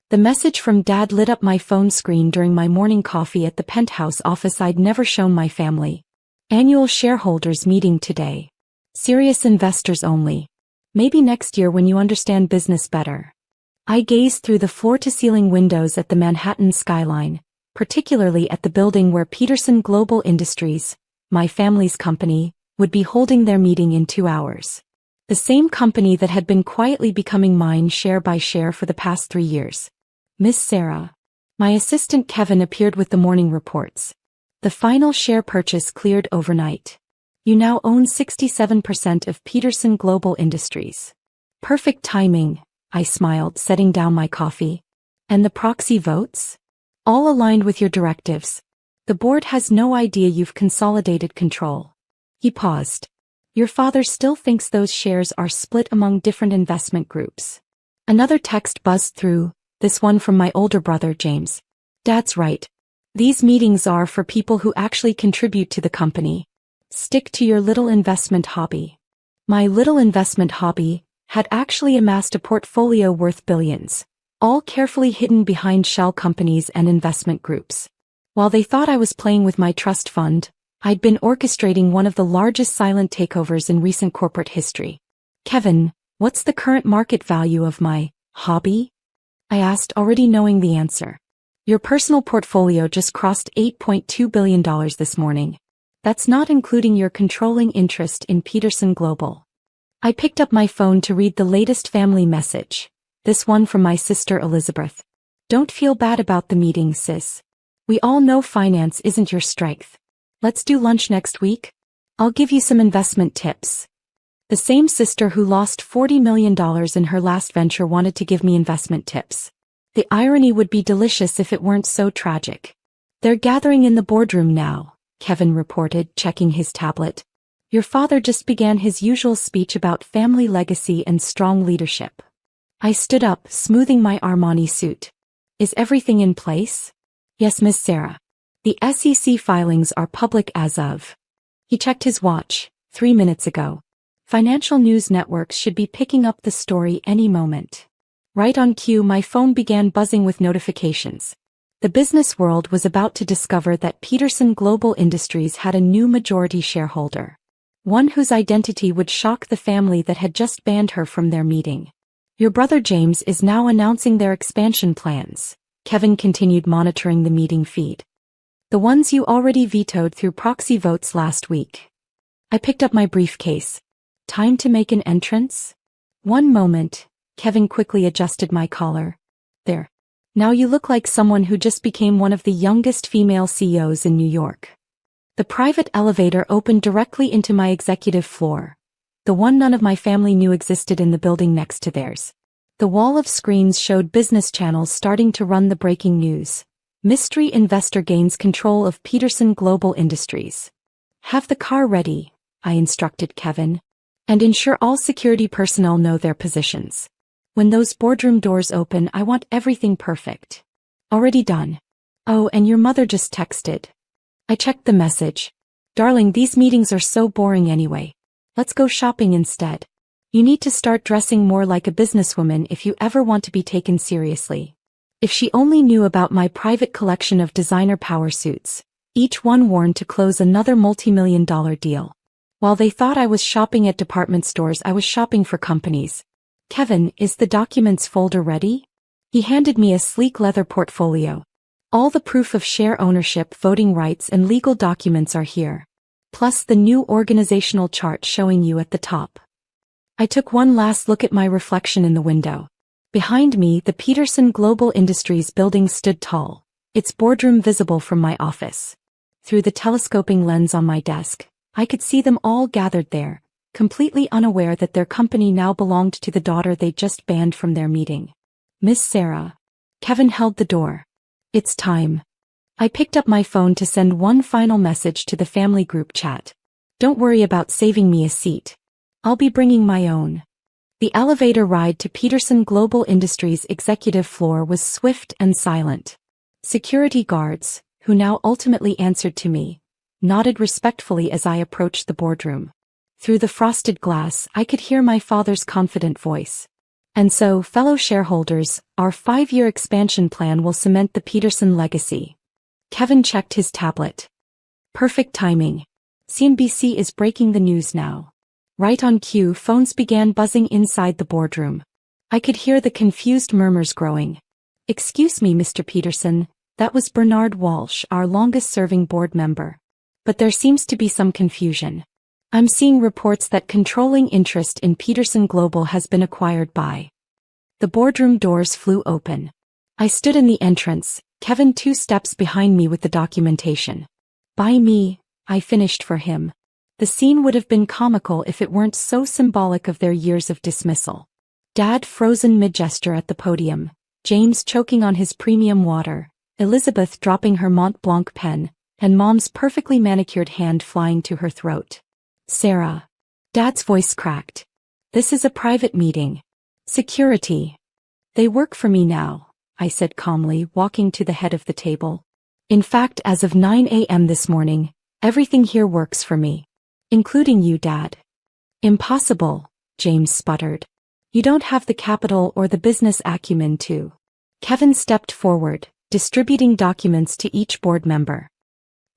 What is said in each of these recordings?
The message from Dad lit up my phone screen during my morning coffee at the penthouse office I'd never shown my family. Annual shareholders meeting today. Serious investors only. Maybe next year when you understand business better. I gazed through the floor-to-ceiling windows at the Manhattan skyline, particularly at the building where Peterson Global Industries, my family's company, would be holding their meeting in 2 hours. The same company that had been quietly becoming mine share by share for the past 3 years. Miss Sarah. My assistant Kevin appeared with the morning reports. The final share purchase cleared overnight. You now own 67% of Peterson Global Industries. Perfect timing, I smiled, setting down my coffee. And the proxy votes? All aligned with your directives. The board has no idea you've consolidated control. He paused. Your father still thinks those shares are split among different investment groups. Another text buzzed through, this one from my older brother James. Dad's right. These meetings are for people who actually contribute to the company. Stick to your little investment hobby. My little investment hobby had actually amassed a portfolio worth billions, all carefully hidden behind shell companies and investment groups. While they thought I was playing with my trust fund, I'd been orchestrating one of the largest silent takeovers in recent corporate history. Kevin, what's the current market value of my hobby? I asked, already knowing the answer. Your personal portfolio just crossed $8.2 billion this morning. That's not including your controlling interest in Peterson Global. I picked up my phone to read the latest family message. This one from my sister Elizabeth. Don't feel bad about the meeting, sis. We all know finance isn't your strength. Let's do lunch next week. I'll give you some investment tips. The same sister who lost $40 million in her last venture wanted to give me investment tips. The irony would be delicious if it weren't so tragic. They're gathering in the boardroom now, Kevin reported, checking his tablet. Your father just began his usual speech about family legacy and strong leadership. I stood up, smoothing my Armani suit. Is everything in place? Yes, Miss Sarah. The SEC filings are public as of. He checked his watch, 3 minutes ago. Financial news networks should be picking up the story any moment. Right on cue, my phone began buzzing with notifications. The business world was about to discover that Peterson Global Industries had a new majority shareholder. One whose identity would shock the family that had just banned her from their meeting. Your brother James is now announcing their expansion plans. Kevin continued, monitoring the meeting feed. The ones you already vetoed through proxy votes last week. I picked up my briefcase. Time to make an entrance? One moment, Kevin quickly adjusted my collar. There. Now you look like someone who just became one of the youngest female CEOs in New York. The private elevator opened directly into my executive floor. The one none of my family knew existed in the building next to theirs. The wall of screens showed business channels starting to run the breaking news. Mystery investor gains control of Peterson Global Industries. Have the car ready, I instructed Kevin. And ensure all security personnel know their positions. When those boardroom doors open, I want everything perfect. Already done. Oh, and your mother just texted. I checked the message. Darling, these meetings are so boring anyway. Let's go shopping instead. You need to start dressing more like a businesswoman if you ever want to be taken seriously. If she only knew about my private collection of designer power suits, each one worn to close another multi-million-dollar deal. While they thought I was shopping at department stores, I was shopping for companies. Kevin, is the documents folder ready? He handed me a sleek leather portfolio. All the proof of share ownership, voting rights, and legal documents are here. Plus the new organizational chart showing you at the top. I took one last look at my reflection in the window. Behind me, the Peterson Global Industries building stood tall, its boardroom visible from my office. Through the telescoping lens on my desk, I could see them all gathered there, completely unaware that their company now belonged to the daughter they just banned from their meeting. Miss Sarah. Kevin held the door. It's time. I picked up my phone to send one final message to the family group chat. Don't worry about saving me a seat. I'll be bringing my own. The elevator ride to Peterson Global Industries' executive floor was swift and silent. Security guards, who now ultimately answered to me, nodded respectfully as I approached the boardroom. Through the frosted glass, I could hear my father's confident voice. And so, fellow shareholders, our 5-year expansion plan will cement the Peterson legacy. Kevin checked his tablet. Perfect timing. CNBC is breaking the news now. Right on cue, phones began buzzing inside the boardroom. I could hear the confused murmurs growing. "Excuse me, Mr. Peterson, that was Bernard Walsh, our longest-serving board member. But there seems to be some confusion. I'm seeing reports that controlling interest in Peterson Global has been acquired by..." The boardroom doors flew open. I stood in the entrance, Kevin 2 steps behind me with the documentation. "By me," I finished for him. The scene would have been comical if it weren't so symbolic of their years of dismissal. Dad frozen mid-gesture at the podium, James choking on his premium water, Elizabeth dropping her Mont Blanc pen, and Mom's perfectly manicured hand flying to her throat. "Sarah." Dad's voice cracked. "This is a private meeting. Security." "They work for me now," I said calmly, walking to the head of the table. "In fact, as of 9 a.m. this morning, everything here works for me. Including you, Dad." "Impossible," James sputtered. "You don't have the capital or the business acumen to." Kevin stepped forward, distributing documents to each board member.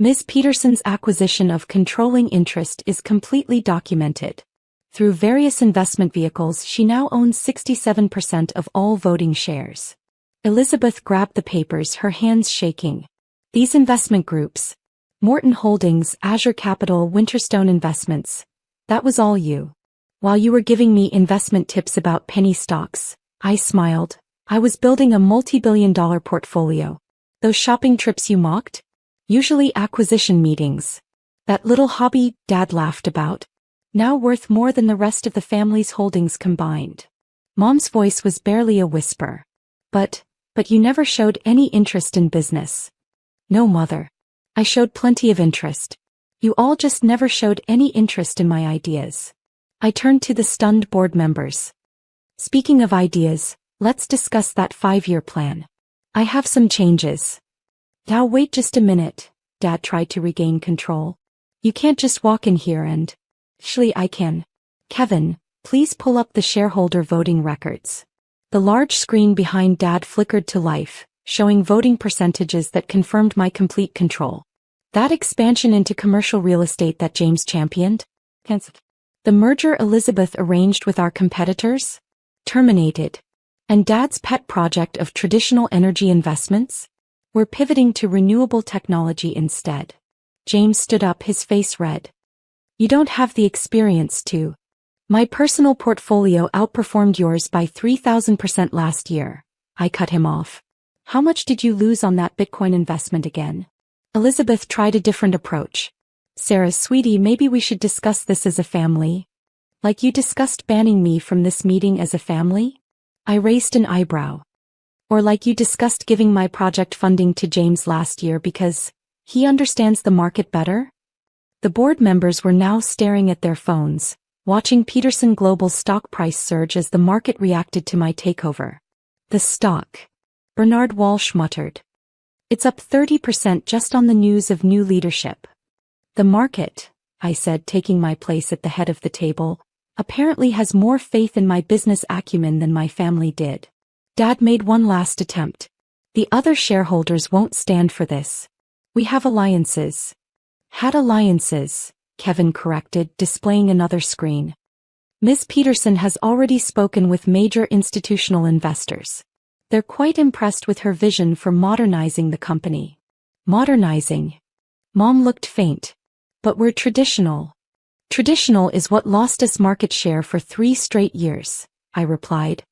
"Ms. Peterson's acquisition of controlling interest is completely documented. Through various investment vehicles, she now owns 67% of all voting shares." Elizabeth grabbed the papers, her hands shaking. "These investment groups, Morton Holdings, Azure Capital, Winterstone Investments, that was all you. While you were giving me investment tips about penny stocks," I smiled, "I was building a multi-billion-dollar portfolio. Those shopping trips you mocked? Usually acquisition meetings. That little hobby Dad laughed about? Now worth more than the rest of the family's holdings combined." Mom's voice was barely a whisper. But you never showed any interest in business." "No, Mother. I showed plenty of interest. You all just never showed any interest in my ideas." I turned to the stunned board members. "Speaking of ideas, let's discuss that 5-year plan. I have some changes." "Now wait just a minute," Dad tried to regain control. "You can't just walk in here and..." "Actually, I can. Kevin, please pull up the shareholder voting records." The large screen behind Dad flickered to life, showing voting percentages that confirmed my complete control. "That expansion into commercial real estate that James championed? Cancelled. The merger Elizabeth arranged with our competitors? Terminated. And Dad's pet project of traditional energy investments? We're pivoting to renewable technology instead." James stood up, his face red. "You don't have the experience to..." "My personal portfolio outperformed yours by 3,000% last year," I cut him off. "How much did you lose on that Bitcoin investment again?" Elizabeth tried a different approach. "Sarah, sweetie, maybe we should discuss this as a family. Like you discussed banning me from this meeting as a family?" I raised an eyebrow. "Or like you discussed giving my project funding to James last year because he understands the market better?" The board members were now staring at their phones, watching Peterson Global's stock price surge as the market reacted to my takeover. "The stock," Bernard Walsh muttered. "It's up 30% just on the news of new leadership." "The market," I said, taking my place at the head of the table, "apparently has more faith in my business acumen than my family did." Dad made one last attempt. "The other shareholders won't stand for this. We have alliances." "Had alliances," Kevin corrected, displaying another screen. "Ms. Peterson has already spoken with major institutional investors. They're quite impressed with her vision for modernizing the company." "Modernizing?" Mom looked faint. "But we're traditional." "Traditional is what lost us market share for 3 straight years," I replied.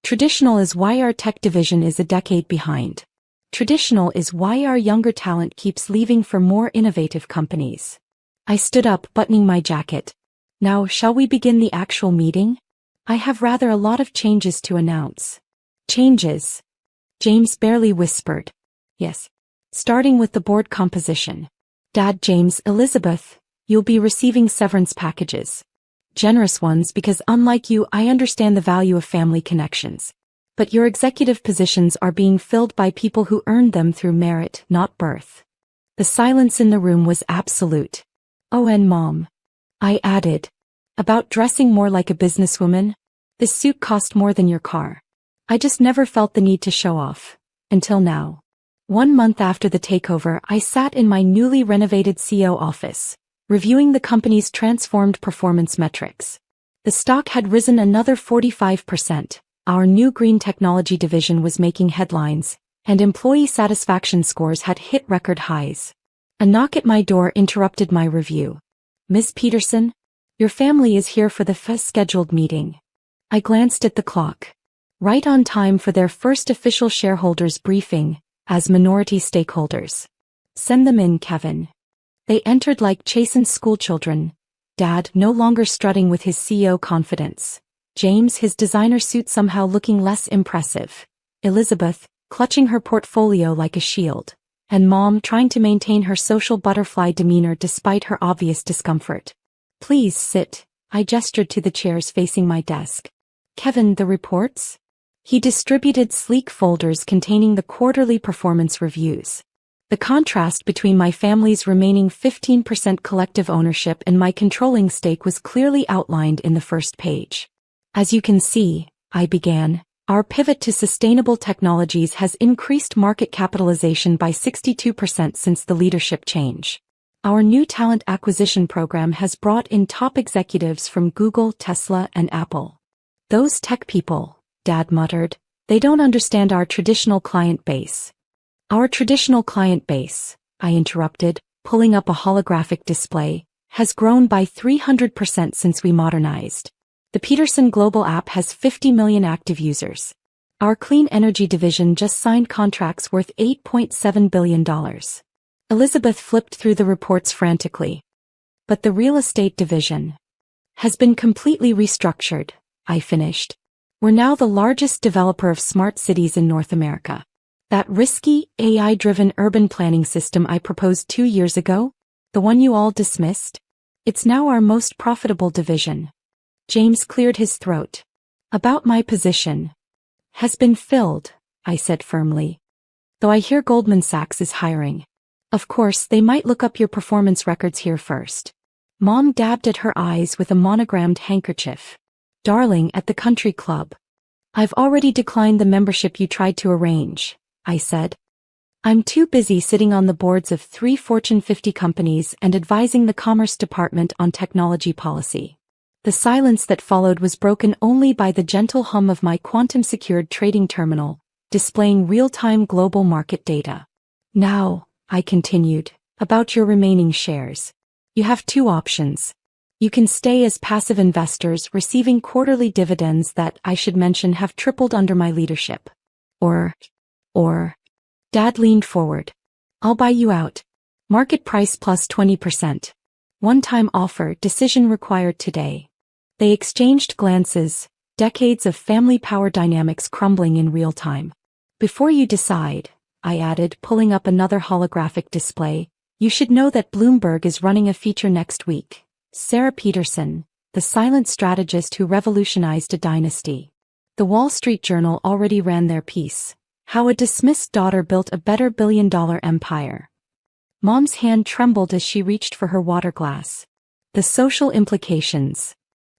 "Traditional is why our tech division is a decade behind. Traditional is why our younger talent keeps leaving for more innovative companies." I stood up, buttoning my jacket. "Now, shall we begin the actual meeting? I have rather a lot of changes to announce." "Changes?" James barely whispered. "Yes. Starting with the board composition. Dad, James, Elizabeth, you'll be receiving severance packages. Generous ones because unlike you, I understand the value of family connections. But your executive positions are being filled by people who earned them through merit, not birth." The silence in the room was absolute. "Oh, and Mom," I added. "About dressing more like a businesswoman? This suit cost more than your car. I just never felt the need to show off. Until now. 1 month after the takeover, I sat in my newly renovated CEO office, reviewing the company's transformed performance metrics. The stock had risen another 45%. Our new green technology division was making headlines, and employee satisfaction scores had hit record highs. A knock at my door interrupted my review. "Ms. Peterson, your family is here for the scheduled meeting." I glanced at the clock. Right on time for their first official shareholders briefing, as minority stakeholders. "Send them in, Kevin." They entered like chastened schoolchildren, Dad no longer strutting with his CEO confidence. James, his designer suit somehow looking less impressive. Elizabeth, clutching her portfolio like a shield. And Mom trying to maintain her social butterfly demeanor despite her obvious discomfort. "Please sit," I gestured to the chairs facing my desk. "Kevin, the reports?" He distributed sleek folders containing the quarterly performance reviews. The contrast between my family's remaining 15% collective ownership and my controlling stake was clearly outlined in the first page. "As you can see," I began, "our pivot to sustainable technologies has increased market capitalization by 62% since the leadership change. Our new talent acquisition program has brought in top executives from Google, Tesla, and Apple." "Those tech people," Dad muttered, "they don't understand our traditional client base." "Our traditional client base," I interrupted, pulling up a holographic display, "has grown by 300% since we modernized. The Peterson Global app has 50 million active users. Our clean energy division just signed contracts worth $8.7 billion. Elizabeth flipped through the reports frantically. "But the real estate division has been completely restructured," I finished. "We're now the largest developer of smart cities in North America. That risky, AI-driven urban planning system I proposed 2 years ago, the one you all dismissed, it's now our most profitable division." James cleared his throat. "About my position has been filled," I said firmly. "Though I hear Goldman Sachs is hiring. Of course, they might look up your performance records here first." Mom dabbed at her eyes with a monogrammed handkerchief. "Darling, at the country club. I've already declined the membership you tried to arrange," I said. "I'm too busy sitting on the boards of 3 Fortune 50 companies and advising the Commerce Department on technology policy." The silence that followed was broken only by the gentle hum of my quantum-secured trading terminal, displaying real-time global market data. "Now," I continued, "about your remaining shares. You have 2 options. You can stay as passive investors receiving quarterly dividends that, I should mention, have tripled under my leadership. Or, Dad leaned forward. "I'll buy you out. Market price plus 20%. One-time offer, decision required today." They exchanged glances, decades of family power dynamics crumbling in real time. "Before you decide," I added, pulling up another holographic display, "you should know that Bloomberg is running a feature next week. Sarah Peterson, the silent strategist who revolutionized a dynasty. The Wall Street Journal already ran their piece. How a dismissed daughter built a better billion-dollar empire." Mom's hand trembled as she reached for her water glass. "The social implications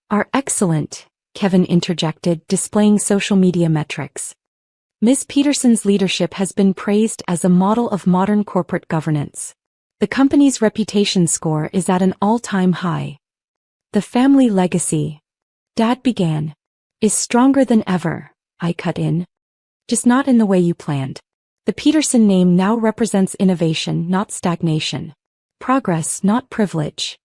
are excellent," Kevin interjected, displaying social media metrics. "Ms. Peterson's leadership has been praised as a model of modern corporate governance. The company's reputation score is at an all-time high. The family legacy," Dad began, "is stronger than ever," I cut in. "Just not in the way you planned. The Peterson name now represents innovation, not stagnation. Progress, not privilege."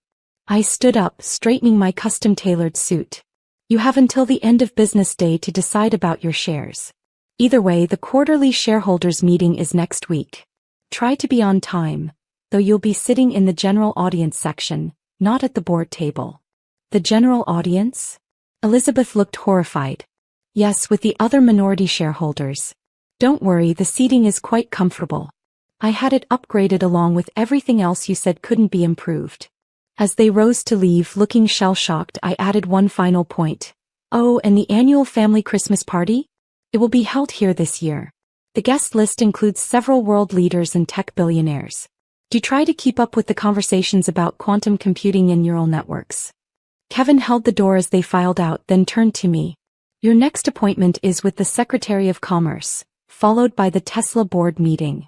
I stood up, straightening my custom-tailored suit. "You have until the end of business day to decide about your shares. Either way, the quarterly shareholders meeting is next week. Try to be on time, though you'll be sitting in the general audience section, not at the board table." "The general audience?" Elizabeth looked horrified. "Yes, with the other minority shareholders. Don't worry, the seating is quite comfortable. I had it upgraded along with everything else you said couldn't be improved." As they rose to leave, looking shell-shocked, I added one final point. "Oh, and the annual family Christmas party? It will be held here this year. The guest list includes several world leaders and tech billionaires. Do try to keep up with the conversations about quantum computing and neural networks." Kevin held the door as they filed out, then turned to me. Your next appointment is with the Secretary of Commerce, followed by the Tesla board meeting.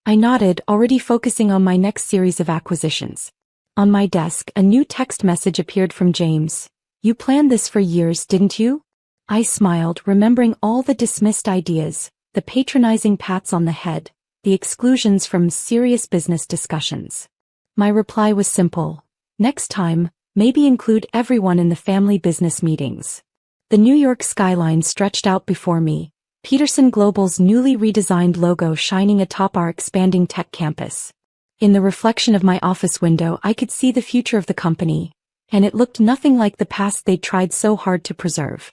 I nodded, already focusing on my next series of acquisitions. On my desk, a new text message appeared from James. You planned this for years, didn't you? I smiled, remembering all the dismissed ideas, the patronizing pats on the head, the exclusions from serious business discussions. My reply was simple. Next time, maybe include everyone in the family business meetings. The New York skyline stretched out before me, Peterson Global's newly redesigned logo shining atop our expanding tech campus. In the reflection of my office window, I could see the future of the company, and it looked nothing like the past they'd tried so hard to preserve.